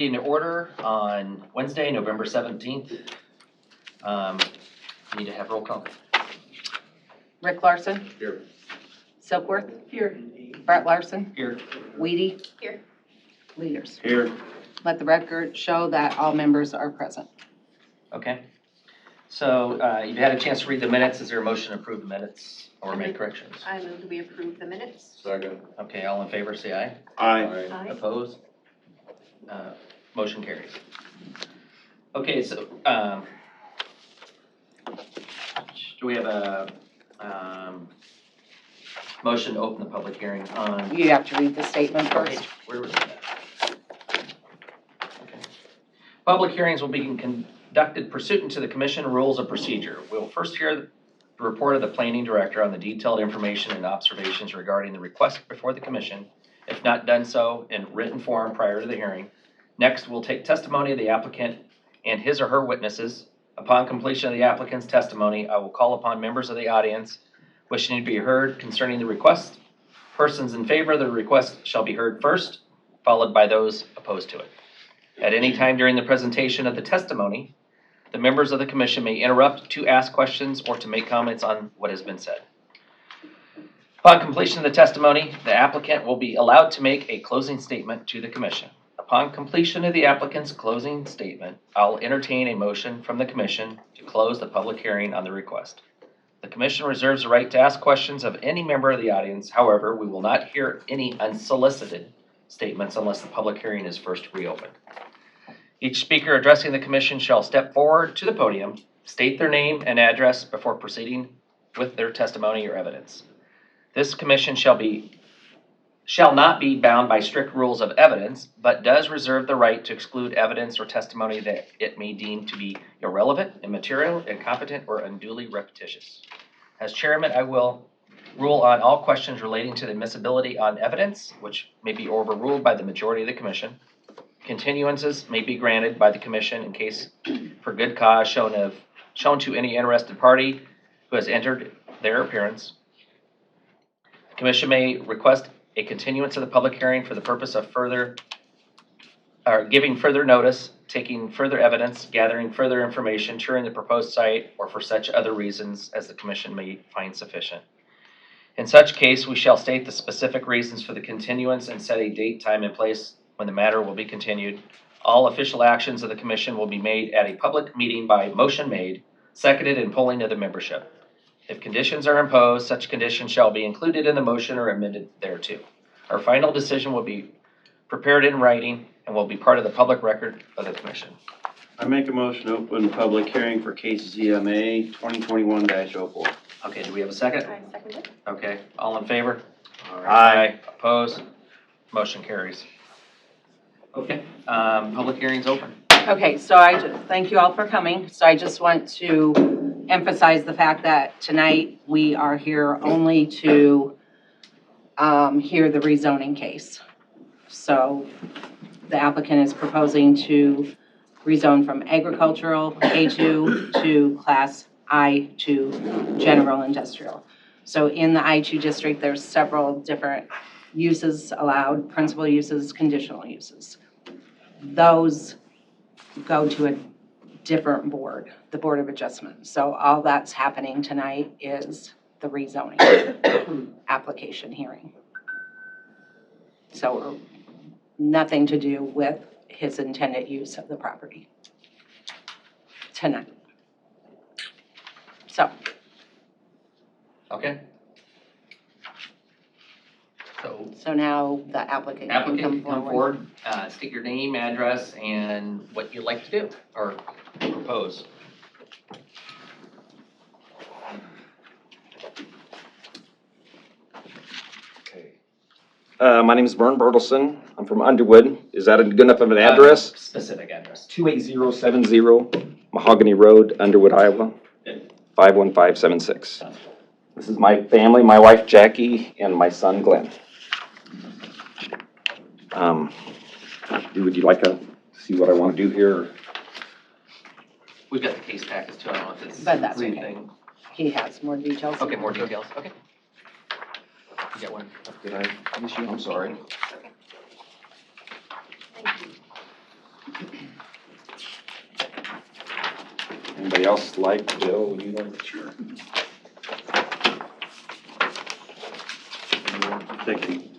In order on Wednesday, November 17th. Need to have roll call. Rick Larson. Here. Silkworth. Here. Brett Larson. Here. Weedy. Here. Leaders. Here. Let the record show that all members are present. Okay. So you've had a chance to read the minutes. Is there a motion to approve the minutes or make corrections? I move we approve the minutes. Second. Okay, all in favor, say aye. Aye. Aye. Opposed? Motion carries. Okay, so do we have a motion to open the public hearing on? You have to read the statement Okay, first. where was that? Okay. Public hearings will be conducted pursuant to the commission rules of procedure. We'll first hear the report of the planning director on the detailed information and observations regarding the request before the commission, if not done so in written form prior to the hearing. Next, we'll take testimony of the applicant and his or her witnesses. Upon completion of the applicant's testimony, I will call upon members of the audience wishing to be heard concerning the request. Persons in favor of the request shall be heard first, followed by those opposed to it. At any time during the presentation of the testimony, the members of the commission may interrupt to ask questions or to make comments on what has been said. Upon completion of the testimony, the applicant will be allowed to make a closing statement to the commission. Upon completion of the applicant's closing statement, I'll entertain a motion from the commission to close the public hearing on the request. The commission reserves the right to ask questions of any member of the audience. However, we will not hear any unsolicited statements unless the public hearing is first reopened. Each speaker addressing the commission shall step forward to the podium, state their name and address before proceeding with their testimony or evidence. This commission shall not be bound by strict rules of evidence, but does reserve the right to exclude evidence or testimony that it may deem to be irrelevant, immaterial, incompetent, or unduly repetitious. As chairman, I will rule on all questions relating to the admissibility on evidence, which may be overruled by the majority of the commission. Continuances may be granted by the commission in case for good cause shown to any interested party who has entered their appearance. The commission may request a continuance of the public hearing for the purpose of giving further notice, taking further evidence, gathering further information, touring the proposed site, or for such other reasons as the commission may find sufficient. In such case, we shall state the specific reasons for the continuance and set a date, time, and place when the matter will be continued. All official actions of the commission will be made at a public meeting by motion made, seconded, and polling of the membership. If conditions are imposed, such conditions shall be included in the motion or amended thereto. Our final decision will be prepared in writing and will be part of the public record of the commission. I make a motion to open public hearing for case ZMA 2021-04. Okay, do we have a second? I second it. Okay, all in favor? Aye. Opposed? Motion carries. Okay, public hearing's open. Okay, so thank you all for coming. So I just want to emphasize the fact that tonight we are here only to hear the rezoning case. So the applicant is proposing to rezone from agricultural A2 to class I2 general industrial. So in the I2 district, there's several different uses allowed, principal uses, conditional uses. Those go to a different board, the Board of Adjustment. So all that's happening tonight is the rezoning application hearing. So nothing to do with his intended use of the property tonight. Okay. So now the applicant can come forward. State your name, address, and what you'd like to do or propose. Okay. My name is Vern Bertelson. I'm from Underwood. Is that a good enough of an address? Specific address. 28070 Mahogany Road, Underwood, Iowa, 51576. This is my family, my wife Jackie, and my son Glenn. Would you like to see what I want to do here? We've got the case package too. I don't know if it's But that's the same okay. thing. He has more details. Okay, more details. Okay. You got one? Did I miss you? I'm sorry. Thank you. Anybody else like Bill? Would you like? Sure. Second.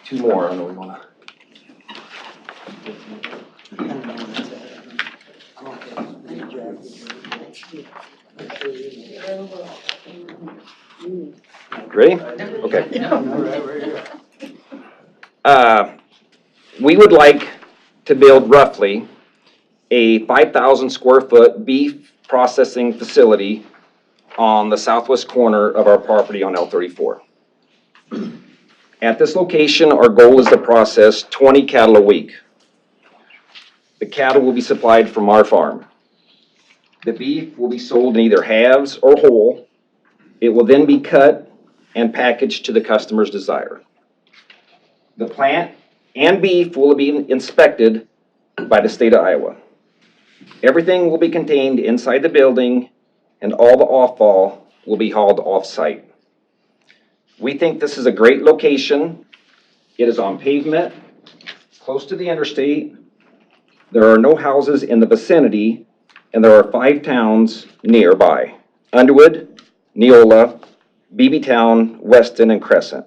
Two more, I know we wanna. Ready? Okay. We would like to build roughly a 5,000 square foot beef processing facility on the southwest corner of our property on L34. At this location, our goal is to process 20 cattle a week. The cattle will be supplied from our farm. The beef will be sold in either halves or whole. It will then be cut and packaged to the customer's desire. The plant and beef will be inspected by the state of Iowa. Everything will be contained inside the building, and all the offal will be hauled off-site. We think this is a great location. It is on pavement, close to the interstate. There are no houses in the vicinity, and there are 5 towns nearby: Underwood, Neola, Beebeetown, Weston, and Crescent.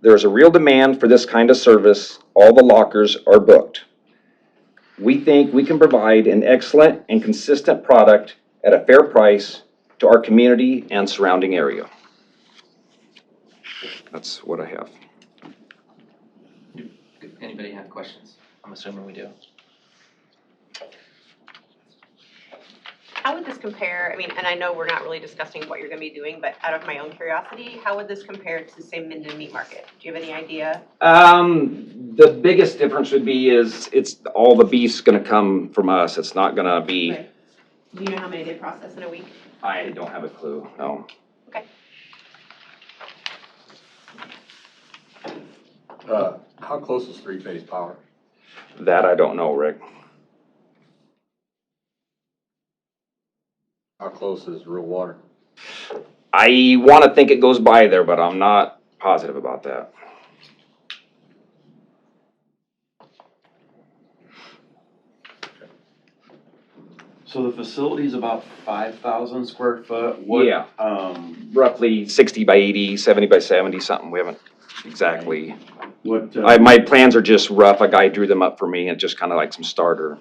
There is a real demand for this kind of service. All the lockers are booked. We think we can provide an excellent and consistent product at a fair price to our community and surrounding area. That's what I have. Anybody have questions? I'm assuming we do. How would this compare, I mean, and I know we're not really discussing what you're gonna be doing, but out of my own curiosity, how would this compare to, say, Minden Meat Market? Do you have any idea? The biggest difference would be is it's all the beef's gonna come from us. It's not gonna be, Right. Do you know how many they process in a week? I don't have a clue, no. Okay. How close is three-phase power? That I don't know, Rick. How close is real water? I wanna think it goes by there, but I'm not positive about that. So the facility's about 5,000 square foot? Yeah. Roughly 60 by 80, 70 by 70, something. We haven't exactly. My plans are just rough. A guy drew them up for me and just kind of like some starter.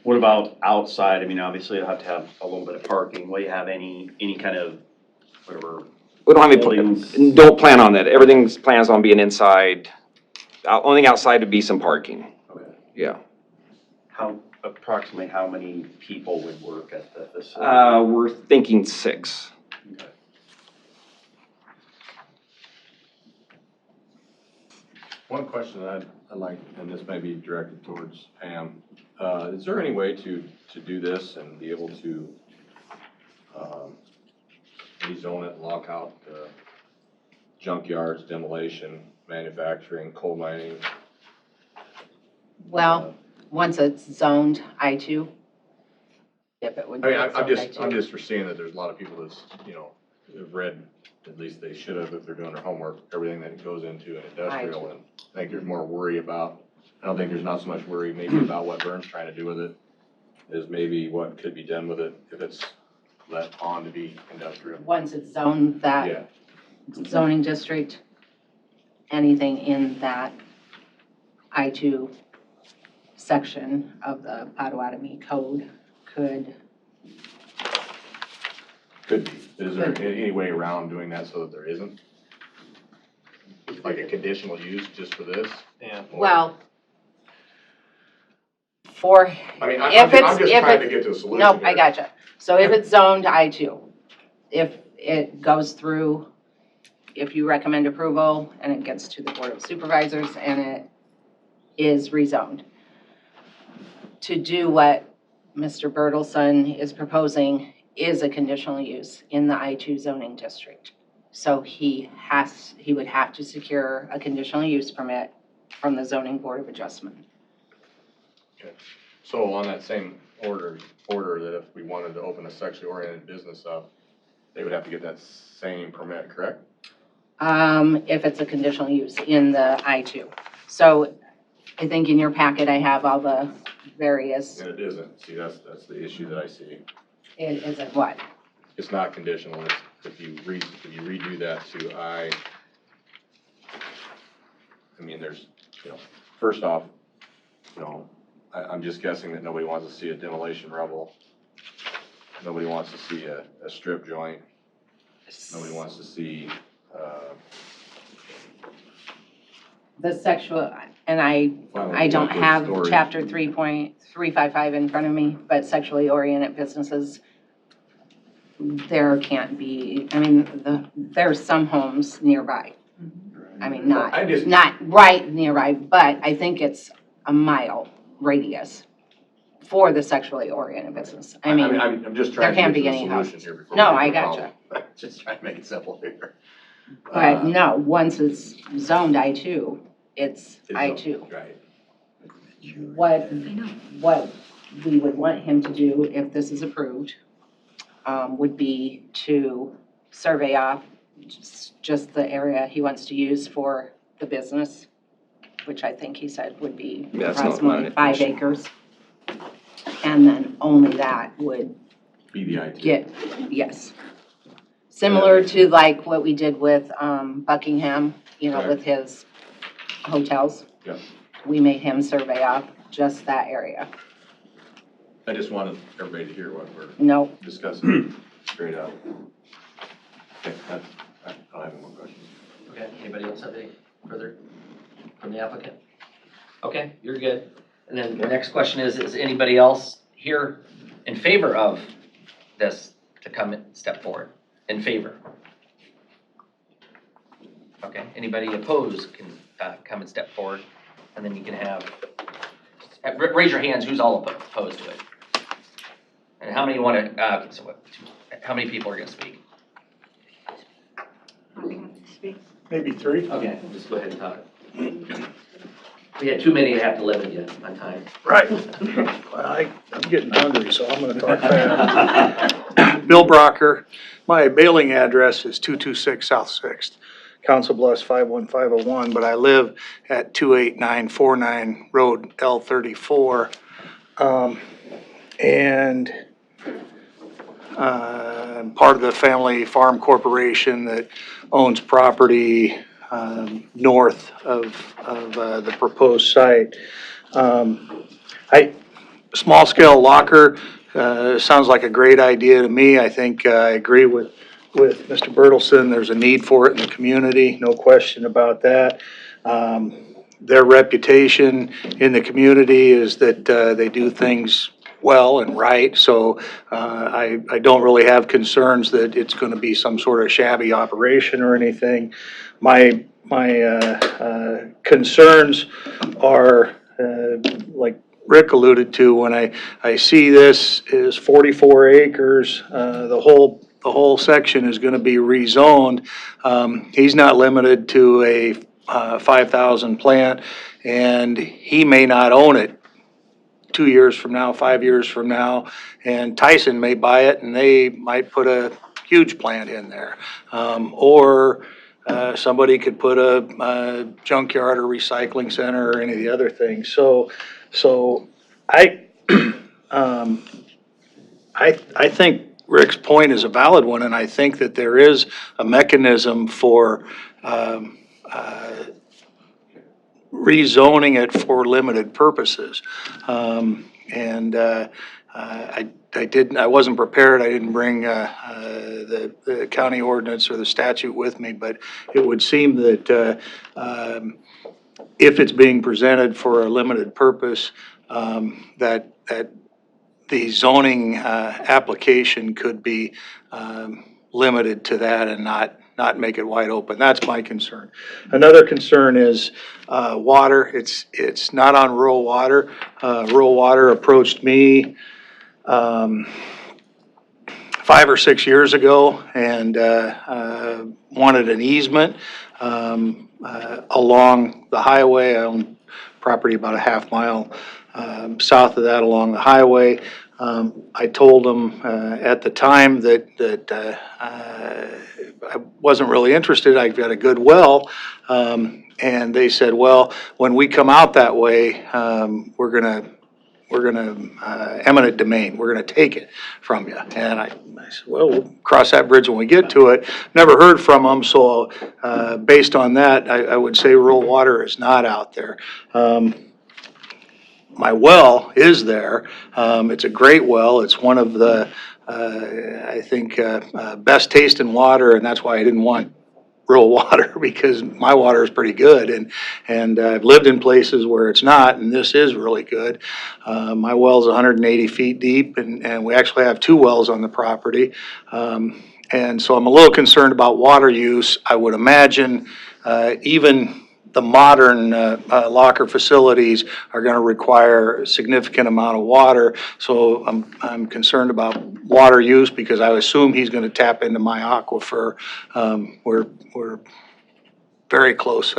What about outside? I mean, obviously you'll have to have a little bit of parking. Will you have any kind of, whatever? We don't have any, Buildings. don't plan on that. Everything's plans on being inside. Only thing outside would be some parking. Okay. Yeah. Approximately how many people would work at the facility? We're thinking 6. Okay. One question that I'd like, and this may be directed towards Pam, is there any way to do this and be able to rezone it and lock out junkyards, demolition, manufacturing, coal mining? Well, once it's zoned I-2, if it would I be mean, zoned I'm I-2. just foreseeing that there's a lot of people that's, have read, at least they should have if they're doing their homework, everything that goes into an industrial, and I think there's more worry about, I don't think there's not so much worry maybe about what Vern's trying to do with it, is maybe what could be done with it if it's let on to be industrial. Once it's zoned that Yeah, zoning district, anything in that I-2 section of the Pottawattamie code could, could be. Is there any way around doing that so that there isn't? Like a conditional use just for this? Yeah. well, for, I mean, if I'm just it's, if trying to it's, get to a solution. nope, I here. gotcha. So if it's zoned I-2, if it goes through, if you recommend approval and it gets to the Board of Supervisors and it is rezoned, to do what Mr. Bertelson is proposing is a conditional use in the I-2 zoning district. So he would have to secure a conditional use permit from the Zoning Board of Adjustment. Okay. So on that same order that if we wanted to open a sexually oriented business up, they would have to get that same permit, correct? If it's a conditional use in the I-2. So I think in your packet, I have all the various, And it isn't. See, that's the issue that I see. it isn't what? It's not conditional. It's, if you redo that to I mean, there's, first off, I'm just guessing that nobody wants to see a demolition rubble. Nobody wants to see a strip joint. Nobody wants to see, The sexual, and I don't liquid have storage. chapter 3.355 in front of me, but sexually oriented businesses, there can't be, I mean, there's some homes nearby. I mean, not right nearby, but I think it's a mile radius for the sexually oriented business. I mean, I'm just there trying to can't get be to the any solution houses. here before. No, we I get to the gotcha. problem. Just trying to make it simple here. but no, once it's zoned I-2, it's It's I-2. Right. What we would want him to do, if this is approved, would be to survey off just the area he wants to use for the business, which I think he said would be Yeah, that's not approximately my 5 issue. acres. And then only that would Be the IT. get, yes. Similar to like what we did with Buckingham, Right. with his hotels. Yep. We made him survey off just that area. I just wanted everybody to hear what we're Nope. discussing straight up. Okay, I don't have any more questions. Okay, anybody else have any further from the applicant? Okay, you're good. And then the next question is anybody else here in favor of this to come and step forward? In favor? Okay, anybody opposed can come and step forward, and then you can raise your hands, who's all opposed to it? And how many want to, how many people are going to speak? Maybe 3. Okay, we'll just go ahead and talk. We had too many to have to limit you on time. Right. Well, I'm getting hungry, so I'm gonna talk fast. Bill Brocker, my mailing address is 226 South Sixth, Council Bluffs 51501, but I live at 28949 Road L34. And I'm part of the Family Farm Corporation that owns property north of the proposed site. Small scale locker sounds like a great idea to me. I think I agree with Mr. Bertelson. There's a need for it in the community, no question about that. Their reputation in the community is that they do things well and right, so I don't really have concerns that it's going to be some sort of shabby operation or anything. My concerns are like Rick alluded to, when I see this is 44 acres, the whole section is going to be rezoned. He's not limited to a 5,000 plant, and he may not own it 2 years from now, 5 years from now, and Tyson may buy it and they might put a huge plant in there. Or somebody could put a junkyard or recycling center or any of the other things. So I think Rick's point is a valid one, and I think that there is a mechanism for rezoning it for limited purposes. I wasn't prepared, I didn't bring the county ordinance or the statute with me, but it would seem that if it's being presented for a limited purpose, that the zoning application could be limited to that and not make it wide open. That's my concern. Another concern is water. It's not on rural water. Rural water approached me 5 or 6 years ago and wanted an easement along the highway. I own property about a half mile south of that along the highway. I told them at the time that I wasn't really interested. I've got a good well. And they said, well, when we come out that way, we're going to eminent domain, we're gonna take it from you. And I said, well, we'll cross that bridge when we get to it. Never heard from them, so, based on that, I would say rural water is not out there. My well is there. It's a great well. It's one of the, I think, best tasting water, and that's why I didn't want rural water, because my water is pretty good, and I've lived in places where it's not, and this is really good. My well's 180 feet deep, and we actually have 2 wells on the property. And so I'm a little concerned about water use. I would imagine even the modern locker facilities are going to require a significant amount of water. So I'm concerned about water use, because I assume he's going to tap into my aquifer. We're very close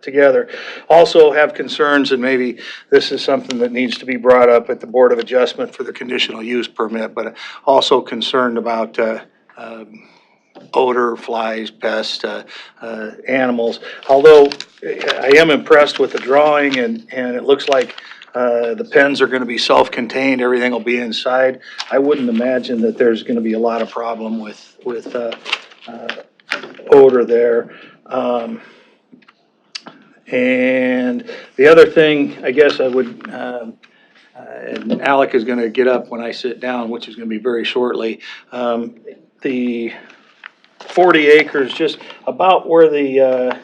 together. Also have concerns, and maybe this is something that needs to be brought up at the Board of Adjustment for the conditional use permit, but also concerned about odor, flies, pests, animals. Although I am impressed with the drawing, and it looks like the pens are going to be self-contained, everything will be inside. I wouldn't imagine that there's going to be a lot of problem with odor there. And the other thing, I guess I would, and Alec is going to get up when I sit down, which is going to be very shortly. The 40 acres, just about where the,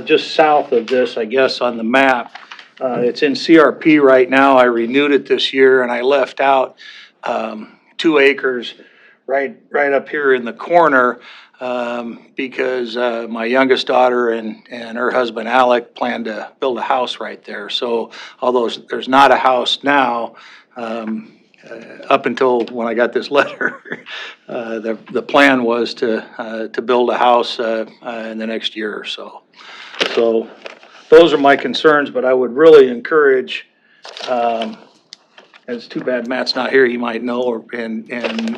just south of this, I guess, on the map. It's in CRP right now. I renewed it this year, and I left out 2 acres right up here in the corner, because my youngest daughter and her husband Alec plan to build a house right there. So although there's not a house now, up until when I got this letter, the plan was to build a house in the next year or so. So those are my concerns, but I would really encourage, it's too bad Matt's not here, he might know, and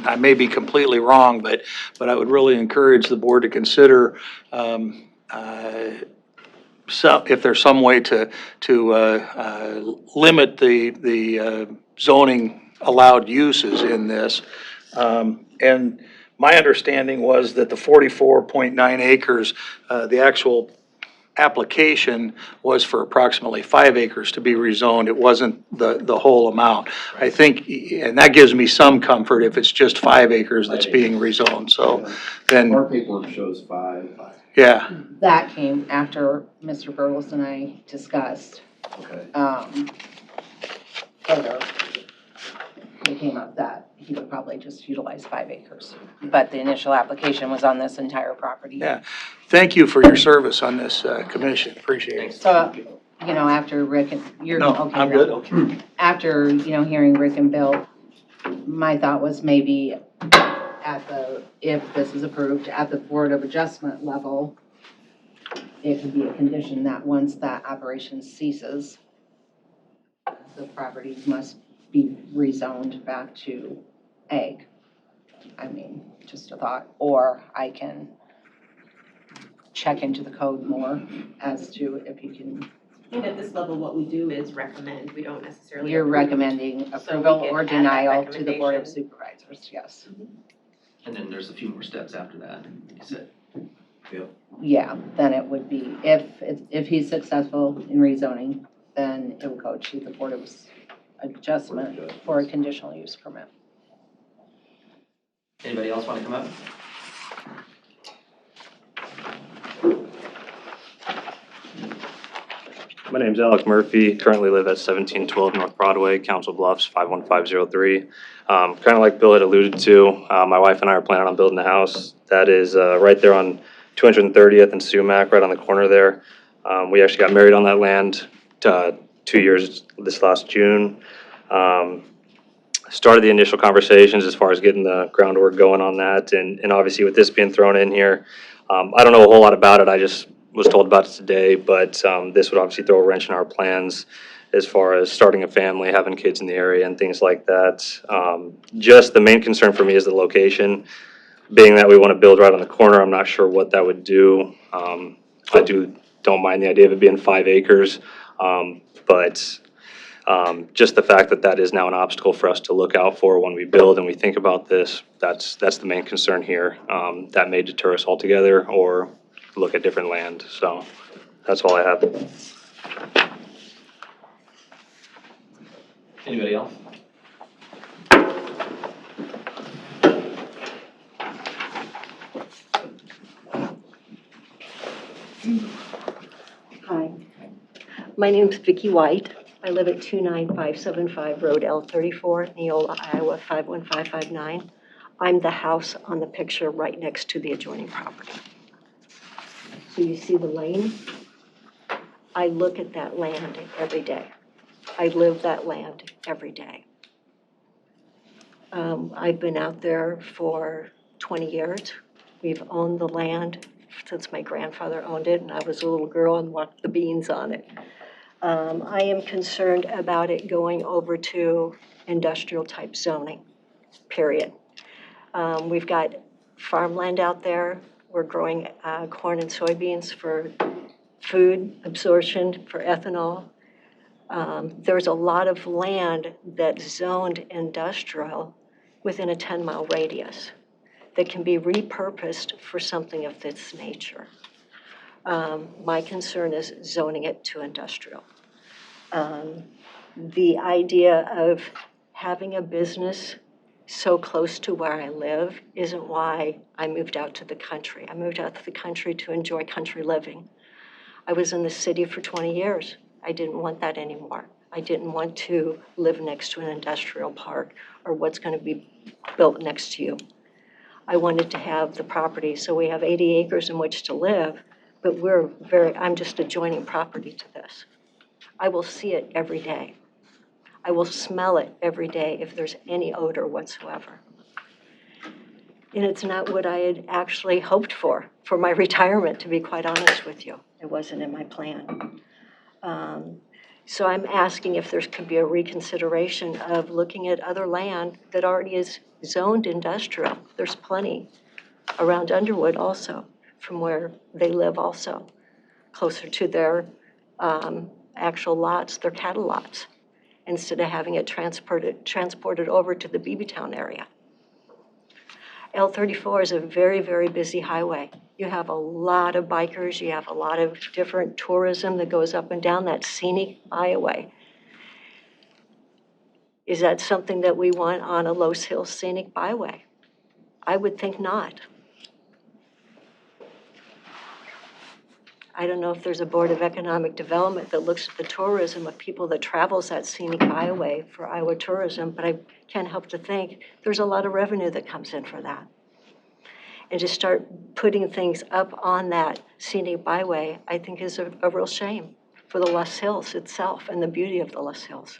I may be completely wrong, but I would really encourage the board to consider, if there's some way to limit the zoning allowed uses in this. And my understanding was that the 44.9 acres, the actual application was for approximately 5 acres to be rezoned. It wasn't the whole amount. I think, and that gives me some comfort if it's just 5 acres that's being rezoned, so then. Our paperwork shows 5. Yeah. That came after Mr. Burles and I discussed, Okay. further. It came up that he would probably just utilize 5 acres, but the initial application was on this entire property. Yeah. Thank you for your service on this commission, appreciate it. So, after Rick and, you're, No, okay. I'm good, okay. After, hearing Rick and Bill, my thought was maybe if this is approved at the Board of Adjustment level, it could be a condition that once that operation ceases, the property must be rezoned back to ag. I mean, just a thought, or I can check into the code more as to if you can. And at this level, what we do is recommend, we don't necessarily. You're approve. recommending So approval we can or add that denial to the Board of recommendation. Supervisors, yes. And then there's a few more steps after that, you said. Yeah, then it would be, if he's successful in rezoning, then it would go to the Board of Adjustment for a conditional use permit. Anybody else want to come up? My name's Alec Murphy, currently live at 1712 North Broadway, Council Bluffs, 51503. Kind of like Bill had alluded to, my wife and I are planning on building a house that is right there on 230th and Sumac, right on the corner there. We actually got married on that land 2 years this last June. Started the initial conversations as far as getting the groundwork going on that, and obviously with this being thrown in here, I don't know a whole lot about it. I just was told about it today, but this would obviously throw a wrench in our plans as far as starting a family, having kids in the area and things like that. Just the main concern for me is the location. Being that we want to build right on the corner, I'm not sure what that would do. I don't mind the idea of it being 5 acres, but But just the fact that that is now an obstacle for us to look out for when we build and we think about this, that's the main concern here. That may deter us altogether or look at different land. So that's all I have. Anybody else? Hi, my name's Vicki White. I live at 29575 Road L34, Neola, Iowa 51559. I'm the house on the picture right next to the adjoining property. So you see the lane? I look at that land every day. I live that land every day. I've been out there for 20 years. We've owned the land since my grandfather owned it, and I was a little girl and walked the beans on it. I am concerned about it going over to industrial type zoning, period. We've got farmland out there. We're growing corn and soybeans for food absorption, for ethanol. There's a lot of land that's zoned industrial within a 10-mile radius that can be repurposed for something of this nature. My concern is zoning it to industrial. The idea of having a business so close to where I live isn't why I moved out to the country. I moved out to the country to enjoy country living. I was in the city for 20 years. I didn't want that anymore. I didn't want to live next to an industrial park or what's going to be built next to you. I wanted to have the property, so we have 80 acres in which to live, but I'm just adjoining property to this. I will see it every day. I will smell it every day if there's any odor whatsoever. And it's not what I had actually hoped for my retirement, to be quite honest with you. It wasn't in my plan. So I'm asking if there could be a reconsideration of looking at other land that already is zoned industrial. There's plenty around Underwood also, from where they live also, closer to their actual lots, their cattle lots, instead of having it transported over to the Beavertown area. L34 is a very, very busy highway. You have a lot of bikers, you have a lot of different tourism that goes up and down that scenic byway. Is that something that we want on a Los Hills scenic byway? I would think not. I don't know if there's a Board of Economic Development that looks at the tourism of people that travels that scenic byway for Iowa tourism, but I can't help to think there's a lot of revenue that comes in for that. And to start putting things up on that scenic byway, I think is a real shame for the Los Hills itself and the beauty of the Los Hills.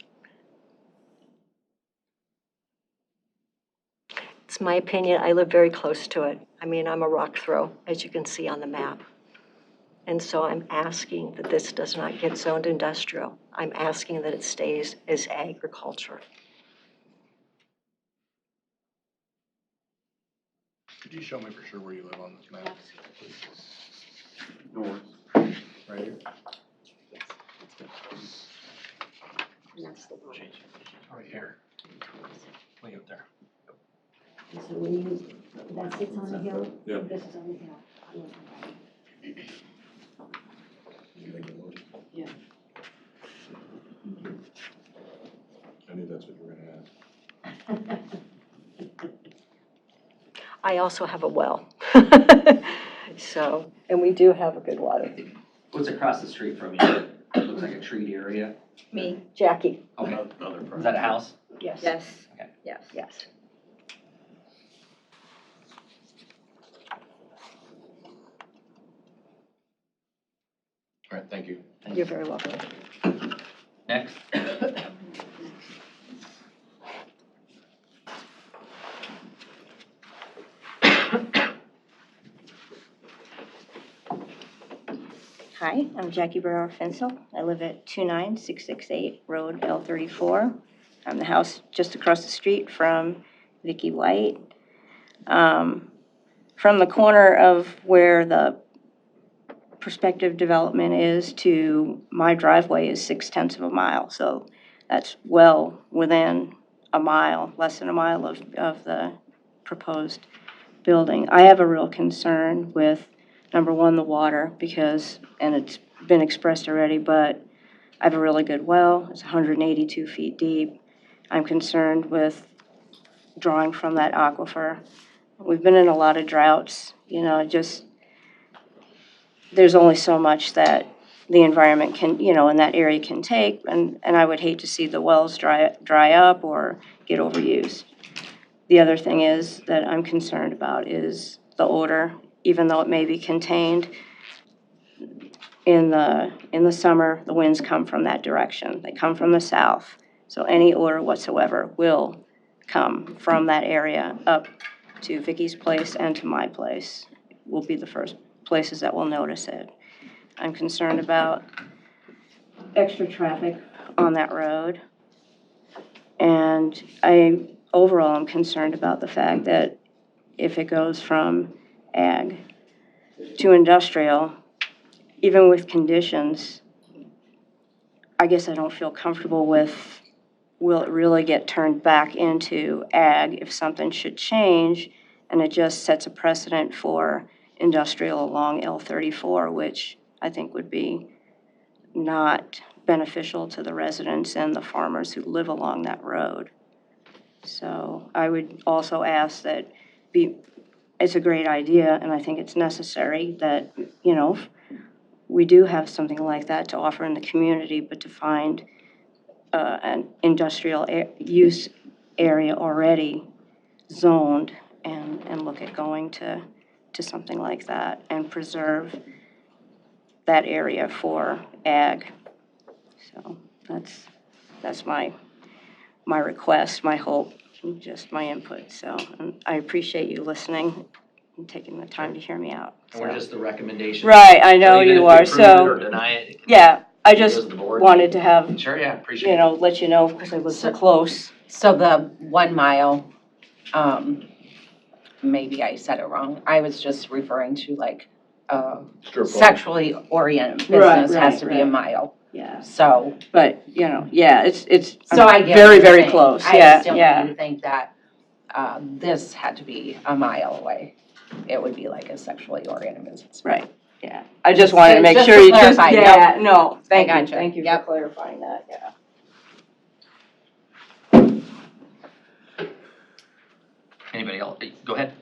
It's my opinion. I live very close to it. I mean, I'm a rock throw, as you can see on the map. And so I'm asking that this does not get zoned industrial. I'm asking that it stays as agriculture. Could you show me for sure where you live on this map? North. Right here? And that's the one. Right here. Way up there. And so when that sits on the hill, Yeah. this is on the hill. I live on the right. Yeah. I knew that's what you were gonna ask. I also have a well. So, and we do have a good water. What's across the street from you? Looks like a treed area. Me, Jackie. Okay. Another Is that a house? Yes. Yes. Okay. Yes. Yes. All right, thank you. You're very welcome. Next. Hi, I'm Jackie Brower Fensel. I live at 29668 Road L34. I'm the house just across the street from Vicki White. From the corner of where the prospective development is to my driveway is 6/10 of a mile, so that's well within a mile, less than a mile of the proposed building. I have a real concern with, number one, the water, because, and it's been expressed already, but I have a really good well, it's 182 feet deep. I'm concerned with drawing from that aquifer. We've been in a lot of droughts, you know, just, there's only so much that the environment can, you know, in that area can take, and I would hate to see the wells dry up or get overused. The other thing is that I'm concerned about is the odor, even though it may be contained. In the summer, the winds come from that direction. They come from the south. So any odor whatsoever will come from that area up to Vicky's place and to my place. Will be the first places that will notice it. I'm concerned about extra traffic on that road. And overall, I'm concerned about the fact that if it goes from ag to industrial, even with conditions, I guess I don't feel comfortable with, will it really get turned back into ag if something should change and it just sets a precedent for industrial along L34, which I think would be not beneficial to the residents and the farmers who live along that road. So I would also ask that it's a great idea, and I think it's necessary that, you know, we do have something like that to offer in the community, but to find an industrial use area already zoned and look at going to something like that and preserve that area for ag. So that's my request, my hope, and just my input. So and I appreciate you listening and taking the time to hear me out. And we're just the recommendation. Right, I know So even you if are, approve it so, or deny it. yeah, I it goes just to the board. wanted to have, Sure, yeah, appreciate it. you know, let you know, because I was so close. So the 1 mile, maybe I said it wrong. I was just referring to like, Strip club. sexually oriented Right, business has to be a right. mile. Yeah, So, but, you know, yeah, it's so I get very, what you're very saying. close, I yeah, just didn't yeah. want you to think that, this had to be a mile away. It would be like a sexually oriented business. Right, yeah. I just wanted to make Just sure to you just, clarify, yeah, no, thank you, gotcha. thank you for Yep. clarifying that, yeah. Anybody else? Go ahead.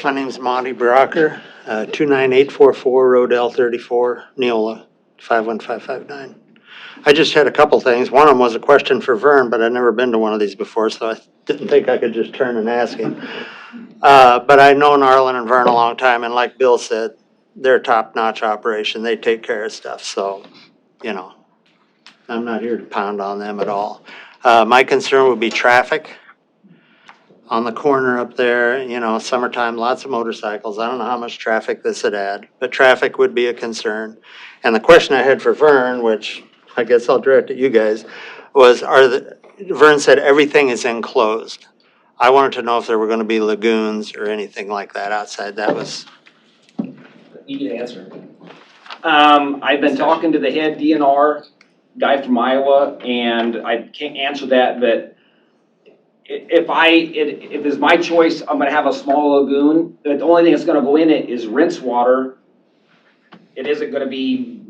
My name's Monty Brocker, 29844 Road L34, Neola, 51559. I just had a couple things. One of them was a question for Vern, but I'd never been to one of these before, so I didn't think I could just turn and ask him. But I've known Arlen and Vern a long time, and like Bill said, they're a top-notch operation. They take care of stuff, so, you know, I'm not here to pound on them at all. My concern would be traffic. On the corner up there, you know, summertime, lots of motorcycles. I don't know how much traffic this would add, but traffic would be a concern. And the question I had for Vern, which I guess I'll direct at you guys, was Vern said everything is enclosed. I wanted to know if there were gonna be lagoons or anything like that outside. That was, You can answer. I've been talking to the head DNR guy from Iowa, and I can't answer that, but if it's my choice, I'm gonna have a small lagoon. The only thing that's gonna go in it is rinse water. It isn't gonna be,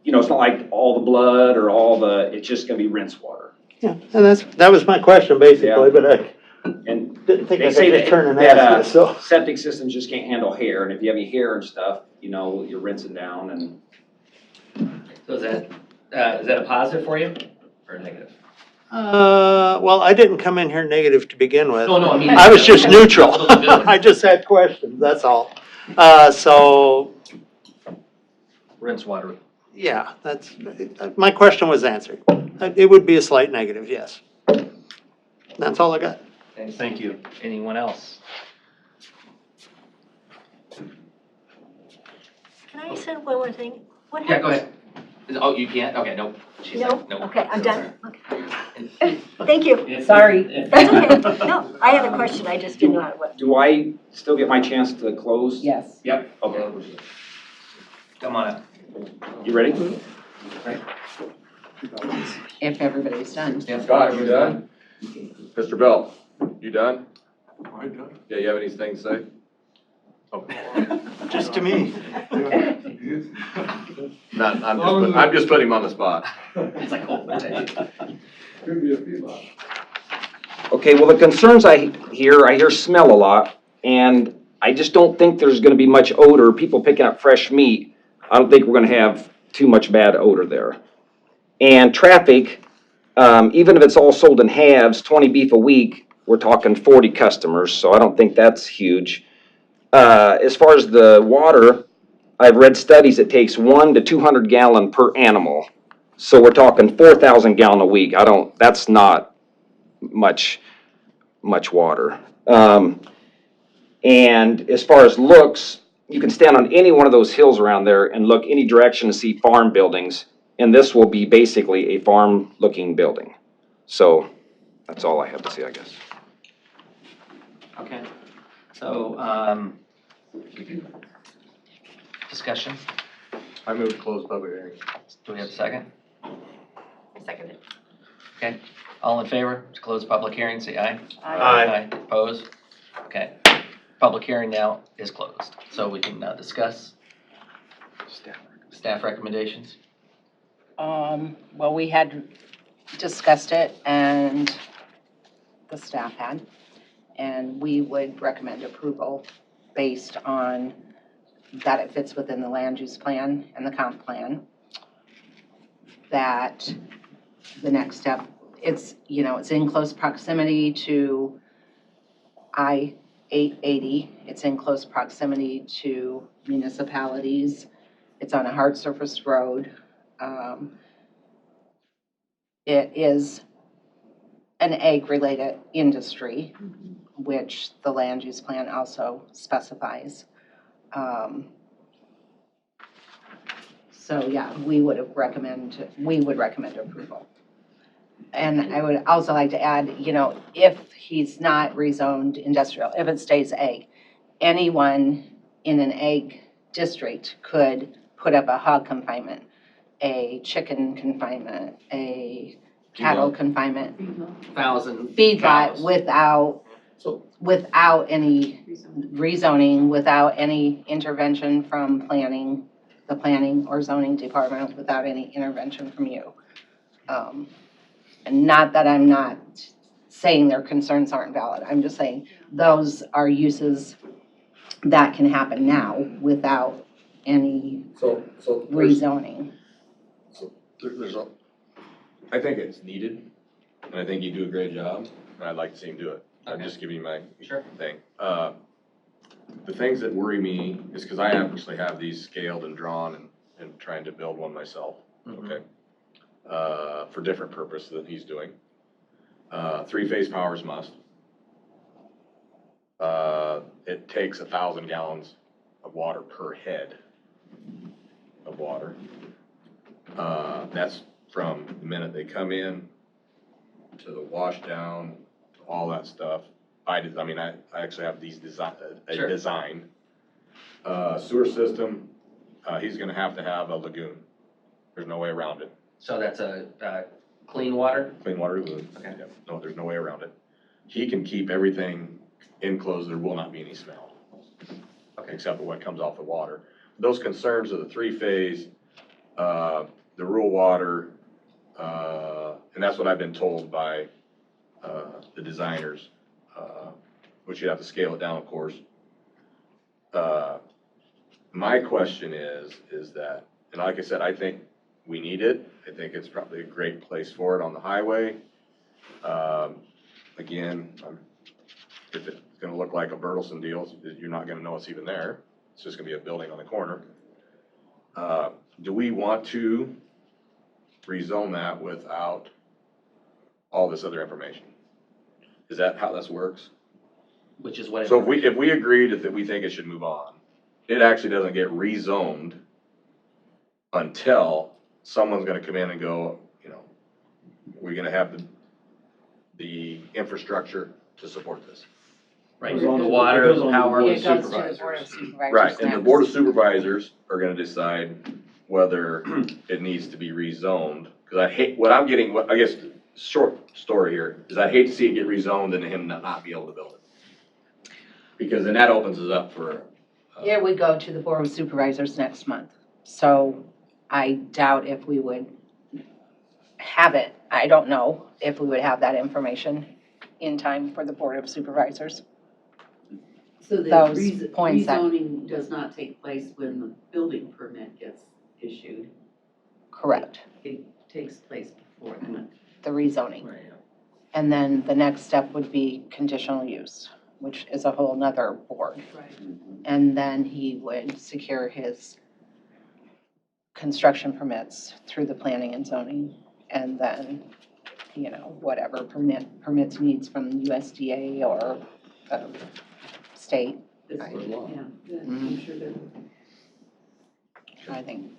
you know, it's not like all the blood or it's just gonna be rinse water. yeah, and that was my question basically, Yeah. but I And didn't think I they could say just turn and that ask you, so. septic systems just can't handle hair, and if you have any hair and stuff, you know, you're rinsing down and. So is that a positive for you or a negative? Well, I didn't come in here negative to begin with. No, I mean. I was just neutral. The lagoon. I just had questions, that's all. So, Rinse water. yeah, my question was answered. It would be a slight negative, yes. That's all I got. Thank you. Anyone else? Can I say one more thing? What Yeah, go happens- ahead. Oh, you can't? Okay, nope. She said No? nope. Okay, I'm So done. Okay. sorry. Thank you. Sorry. That's okay. No, I had a question, I just didn't know how to. Do I still get my chance to close? Yes. Yep. Okay. Come on up. You ready? If everybody's done. Scott, you done? Mr. Bell, you done? Yeah, you have anything to say? Just to me. Not, I'm just putting him on the spot. It's like, oh, Okay, well, the concerns I hear smell a lot, and I just don't think there's gonna be much odor, people picking up fresh meat. I don't think we're gonna have too much bad odor there. And traffic, even if it's all sold in halves, 20 beef a week, we're talking 40 customers, so I don't think that's huge. As far as the water, I've read studies, it takes 1 to 200 gallon per animal. So we're talking 4,000 gallon a week. That's not much water. And as far as looks, you can stand on any one of those hills around there and look any direction to see farm buildings. And this will be basically a farm-looking building. So that's all I have to say, I guess. Okay. So, discussion. I move to close public hearing. Do we have a second? I second it. Okay. All in favor to close public hearing, say aye. Aye. Opposed? Okay. Public hearing now is closed. So we can now discuss staff recommendations. Well, we had discussed it and the staff had, and we would recommend approval based on that it fits within the land use plan and the comp plan. That the next step, it's in close proximity to I-880. It's in close proximity to municipalities. It's on a hard surface road. It is an ag-related industry, which the land use plan also specifies. So yeah, we would recommend approval. And I would also like to add, if he's not rezoned industrial, if it stays ag, anyone in an ag district could put up a hog confinement, a chicken confinement, a cattle confinement, 1,000 feedlot cows. without any rezoning, without any intervention from the planning or zoning department, without any intervention from you. And not that I'm not saying their concerns aren't valid, I'm just saying those are uses that can happen now without any So rezoning. I think it's needed, and I think you do a great job, and I'd like to see him do it. I'm Okay. just giving you my Sure. thing. The things that worry me is because I actually have these scaled and drawn and trying to build one myself, okay? For different purposes that he's doing. Three-phase power is must. It takes 1,000 gallons of water per head of water. That's from the minute they come in to the wash down, to all that stuff. I actually have these Sure. design. Sewer system, he's gonna have to have a lagoon. There's no way around it. So that's a clean water? Clean water lagoon. Okay. Yep. No, there's no way around it. He can keep everything enclosed, there will not be any smell. Okay. Except for what comes off the water. Those concerns of the three-phase, the rural water, and that's what I've been told by the designers, which you have to scale it down, of course. My question is that, and like I said, I think we need it. I think it's probably a great place for it on the highway. Again, if it's gonna look like a Bertelsen deal, you're not gonna know it's even there. It's just gonna be a building on the corner. Do we want to rezone that without all this other information? Is that how this works? Which is what. So if we agreed that we think it should move on, it actually doesn't get rezoned until someone's gonna come in and go, we're gonna have the infrastructure to support this. Right, Goes the on to- water, it goes the on to the power. board It of goes to the supervisors. Board of Supervisors Right, and the next. board of supervisors are gonna decide whether it needs to be rezoned. Cause I hate, what I'm getting, what, I guess, short story here, is I hate to see it get rezoned and him not be able to build it. Because then that opens us up for. It would go to the Board of Supervisors next month. So I doubt if we would have it. I don't know if we would have that information in time for the Board of Supervisors. So the Those points that- rezoning does not take place when the building permit gets issued. Correct, It takes place before that. the rezoning. Right. And then the next step would be conditional use, which is a whole nother board. Right. And then he would secure his construction permits through the planning and zoning. And then, you know, whatever permits needs from USDA or state. This Right. is- Yeah, yeah, Mhm. I'm sure there. I think,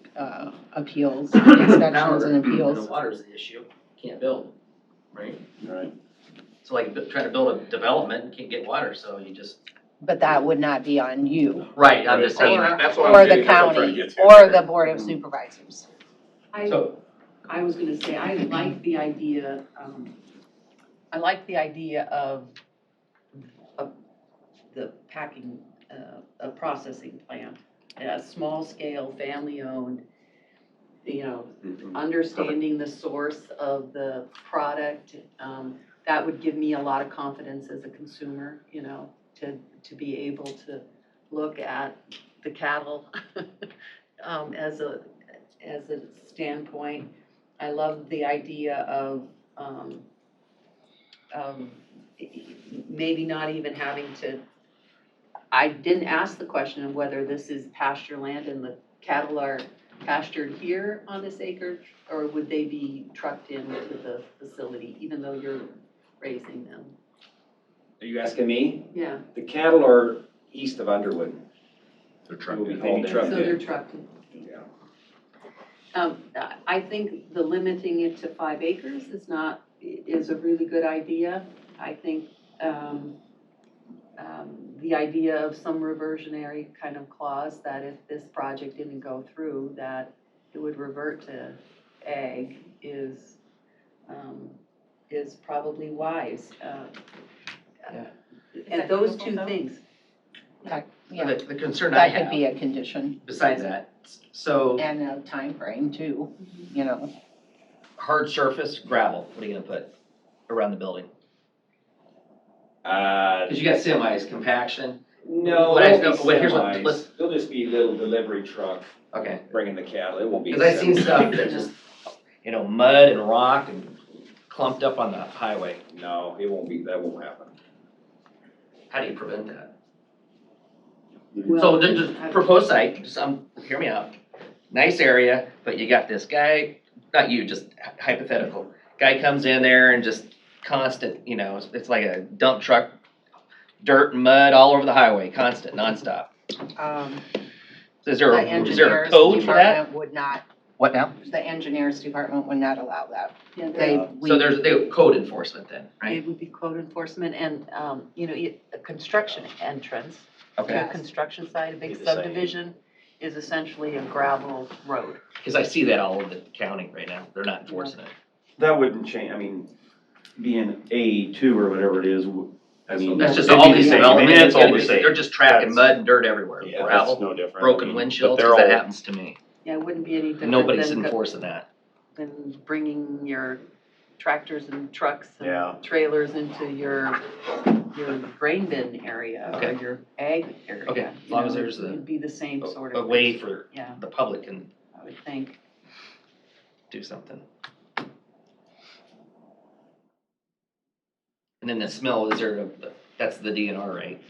appeals, inspections and The appeals. water's the issue, can't build, right? Right. So like trying to build a development, and can't get water, so you just. But that would not be on you. Right, I'm just saying. Or That's what I'm or the getting- that's what I'm trying to county, get to. or the Board of Supervisors. So, I was gonna say, I like the idea, of the packing, a processing plant, a small scale, family owned, you know, understanding the source of the product, that would give me a lot of confidence as a consumer, you know, to be able to look at the cattle, as a standpoint. I love the idea of maybe not even having to, I didn't ask the question of whether this is pasture land and the cattle are pastured here on this acre, or would they be trucked into the facility, even though you're raising them? Are you asking me? Yeah, The cattle are east of Underwood. They're Will trucked be in. hauled in. so they're trucked in. Yeah. I think the limiting it to 5 acres is a really good idea. I think, the idea of some reversionary kind of clause that if this project didn't go through, that it would revert to ag is probably wise. Yeah. And those doable, two though? things. Yeah, the concern I that could be have, a condition. besides that, so And a time frame too, you know. hard surface gravel, what are you gonna put around the building? Cause you got semis, compaction, No, What I- it won't be no, wait, here's what- semis. let's- It'll just be a little delivery truck okay. bringing the cattle. It won't be. Cause I've seen semis. stuff that just, you know, mud and rock and clumped up on the highway. No, it won't be, that won't happen. How do you prevent that? Well, So just proposed site, hear me out. Nice area, but you got this guy, not you, just hypothetical. Guy comes in there and just constant, you know, it's like a dump truck, dirt and mud all over the highway, constant, nonstop. Is there The a engineers code for that? department would not, What now? the engineers department would not allow that. Yeah, So there's code enforcement then, right? It would be code enforcement and, you know, a construction entrance to Okay, a construction site, a big Be the same. subdivision is essentially a gravel road. cause I see that all over the county right now, they're not enforcing it. That wouldn't change, I mean, being A2 or whatever it is, I mean. That's just it'd all be the these same. development, It's it's all gonna the be, same. they're just tracking That's- mud and dirt everywhere, Yeah, that's gravel, no different. broken I mean, windshields, but they're cause that all- happens to me. Yeah, it wouldn't be any different Nobody's than enforcing that. bringing your tractors and trucks Yeah. and trailers into your grain bin area or Okay. your ag area. Okay, as you long as know, there's It'd be the same sort A of. way for Yeah, the public can I would think. do something. And then the smell, that's the DNR, right?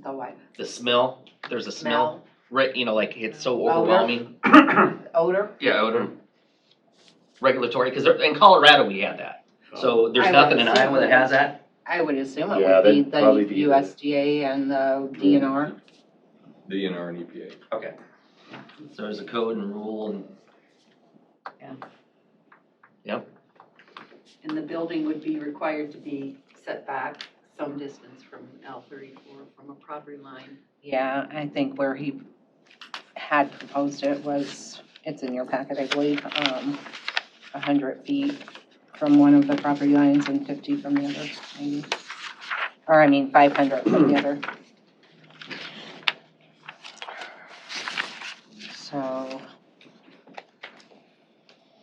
The what? The smell, there's a smell, right, you know, like it's so Odor? overwhelming. Odor? Yeah, odor. Regulatory, cause in Colorado, we had that. So there's I would nothing in assume Iowa that has that? I would assume it Yeah, would be that'd probably be the the- USDA and the DNR. DNR and EPA. Okay. So there's a code and rule and. Yeah. Yep. And the building would be required to be set back some distance from L-34, from a property line. Yeah, I think where he had proposed it was, it's in your packet, I believe, 100 feet from one of the property lines and 50 from the other, maybe. Or 500 from the other. So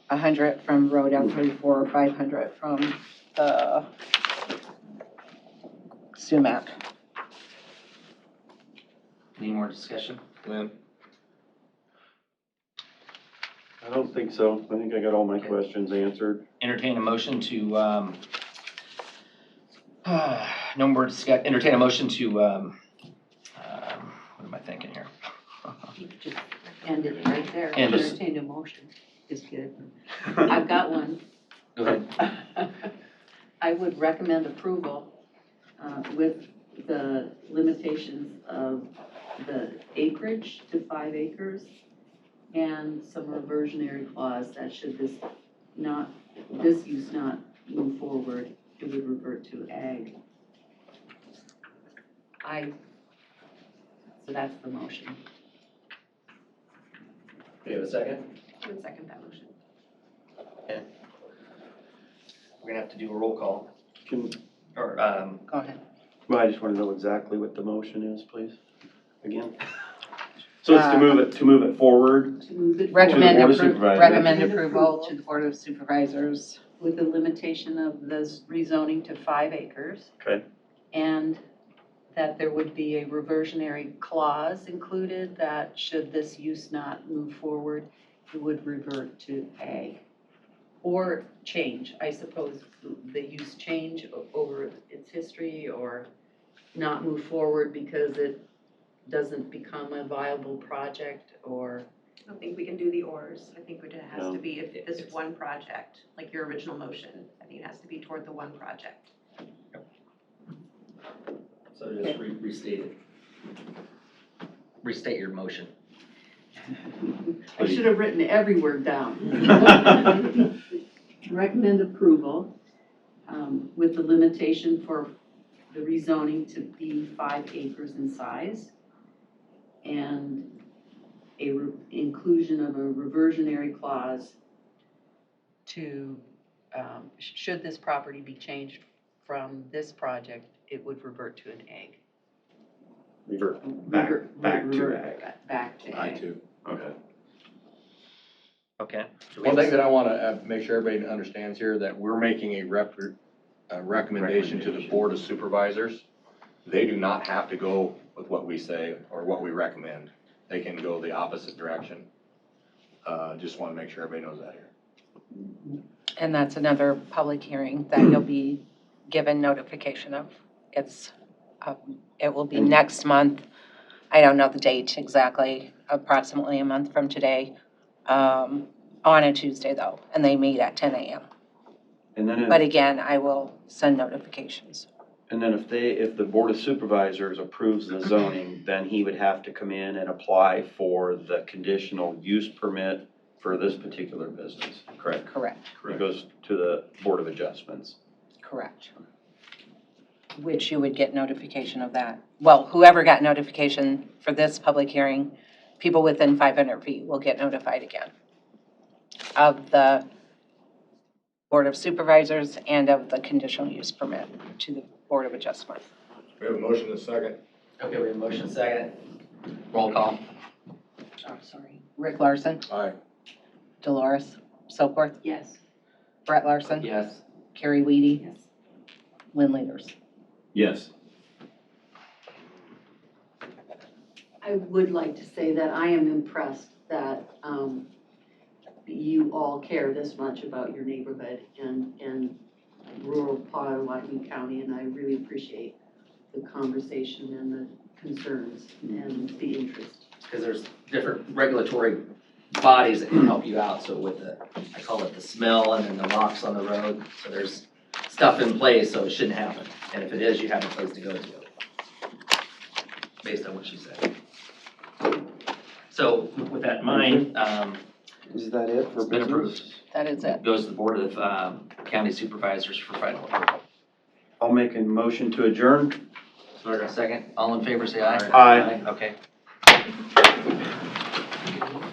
100 from Road L34, 500 from the sumac. Any more discussion? Lynn? I don't think so. I think I got all my questions answered. Entertain a motion to, no more discuss, entertain a motion to, what am I thinking here? You could just end it right there. And just- Entertain a motion is good. I've got one. Go ahead. I would recommend approval with the limitations of the acreage to 5 acres and some reversionary clause that should this use not move forward, it would revert to ag. So that's the motion. Do you have a second? I would second that motion. We're gonna have to do a roll call, Can, or, Go ahead. well, I just want to know exactly what the motion is, please, again. So it's to move it forward. To move it Recommend, Board of appro- Supervisors. recommend approval to the Board of Supervisors. with the limitation of the rezoning to 5 acres. Okay. And that there would be a reversionary clause included that should this use not move forward, it would revert to ag. Or change, I suppose, the use change over its history or not move forward because it doesn't become a viable project or. I don't think we can do the ors. I think it has No. to be, if this one project, like your original motion, I think it has to be toward the one project. so just restate it. Restate your motion. I should have written every word down. Recommend approval with the limitation for the rezoning to be 5 acres in size and inclusion of a reversionary clause to, should this property be changed from this project, it would revert to an ag. Revert back to ag. Back to I ag. too. Okay. Okay. Do we One have a thing that I want to make sure everybody understands here, that we're making a recommendation to the Board of Supervisors. They do not have to go with what we say or what we recommend. They can go the opposite direction. Just want to make sure everybody knows that here. And that's another public hearing that you'll be given notification of. It will be next month. I don't know the date exactly, approximately a month from today, on a Tuesday though, and they meet at 10 a.m. And then But again, I will send notifications. And then if the Board of Supervisors approves the zoning, then he would have to come in and apply for the conditional use permit for this particular business, correct? Correct, It goes to the Board of Adjustments. correct. Which you would get notification of that. Well, whoever got notification for this public hearing, people within 500 feet will get notified again of the Board of Supervisors and of the conditional use permit to the Board of Adjustment. We have a motion and a second. Okay, we have a motion second. Roll call. Oh, sorry. Rick Larson, Aye. Dolores Soapworth, Yes. Brett Larson, Yes. Carrie Weedy, Yes. Lynn Leaders. Yes. I would like to say that I am impressed that you all care this much about your neighborhood and rural Pottawattamie County, and I really appreciate the conversation and the concerns and the interest. Because there's different regulatory bodies that can help you out, so with the, I call it the smell and then the rocks on the road, so there's stuff in place, so it shouldn't happen, and if it is, you have a place to go to, based on what she said. So with that in mind, Is that it for it's been approved. business? That is it. Goes to the Board of county supervisors for final approval. I'll make a motion to adjourn. Second, all in favor, say aye. Aye. Okay.